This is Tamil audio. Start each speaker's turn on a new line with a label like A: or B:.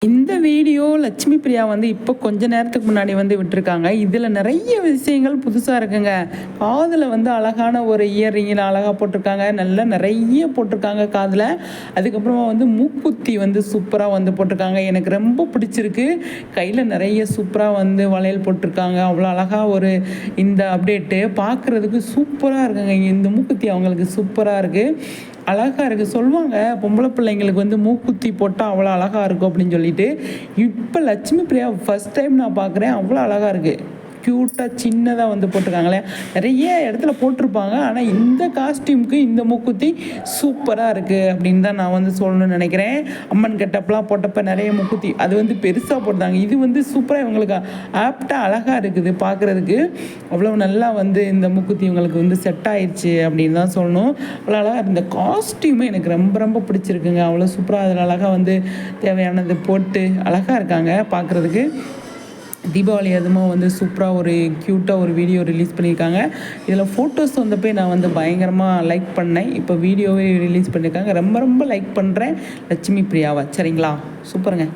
A: இந்த வீடியோ லட்சுமி பிரியா வந்து இப்போ கொஞ்ச நேரத்துக்கு முன்னாடி வந்து விட்டுருக்காங்க. இதில் நிறைய விஷயங்கள் புதுசாக இருக்குங்க. காதில் வந்து அழகான ஒரு இயர்ரிங்கில் அழகாக போட்டிருக்காங்க. நல்லா நிறைய போட்டிருக்காங்க காதில். அதுக்கப்புறமா வந்து மூக்குத்தி வந்து சூப்பராக வந்து போட்டிருக்காங்க. எனக்கு ரொம்ப பிடிச்சிருக்கு. கையில் நிறைய சூப்பராக வந்து வளையல் போட்டிருக்காங்க. அவ்வளோ அழகாக ஒரு இந்த அப்டேட்டு பார்க்குறதுக்கு சூப்பராக இருக்குங்க. இந்த மூக்குத்தி அவங்களுக்கு சூப்பராக இருக்குது, அழகாக இருக்குது. சொல்லுவாங்க பொம்பளை பிள்ளைங்களுக்கு வந்து மூக்குத்தி போட்டால் அவ்வளோ அழகாக இருக்கும் அப்படின்னு சொல்லிட்டு. இப்போ லட்சுமி பிரியா ஃபஸ்ட் டைம் நான் பார்க்குறேன். அவ்வளோ அழகாக இருக்குது. க்யூட்டாக சின்னதாக வந்து போட்டிருக்காங்களே. நிறைய இடத்துல போட்டிருப்பாங்க, ஆனால் இந்த காஸ்டியூமுக்கு இந்த மூக்குத்தி சூப்பராக இருக்குது அப்படின்னு தான் நான் வந்து சொல்லணும்னு நினைக்கிறேன். அம்மன் கெட்டப்லாம் போட்டப்போ நிறைய மூக்குத்தி அது வந்து பெருசாக போட்டாங்க. இது வந்து சூப்பராக இவங்களுக்கு ஆப்டாக அழகாக இருக்குது பார்க்குறதுக்கு. அவ்வளோ நல்லா வந்து இந்த மூக்குத்தி இவங்களுக்கு வந்து செட் ஆயிடுச்சு அப்படின்னு தான் சொல்லணும். அவ்வளோ அழகாக இந்த காஸ்டியூமே எனக்கு ரொம்ப ரொம்ப பிடிச்சிருக்குங்க. அவ்வளோ சூப்பராக அதில் அழகாக வந்து தேவையானது போட்டு அழகாக இருக்காங்க பார்க்குறதுக்கு. தீபாவளி அதுவும் வந்து சூப்பராக ஒரு க்யூட்டாக ஒரு வீடியோ ரிலீஸ் பண்ணியிருக்காங்க. இதில் ஃபோட்டோஸ் வந்தப்போ நான் வந்து பயங்கரமாக லைக் பண்ணேன். இப்போ வீடியோவே ரிலீஸ் பண்ணியிருக்காங்க. ரொம்ப ரொம்ப லைக் பண்ணுறேன் லட்சுமி பிரியாவை. சரிங்களா, சூப்பருங்க.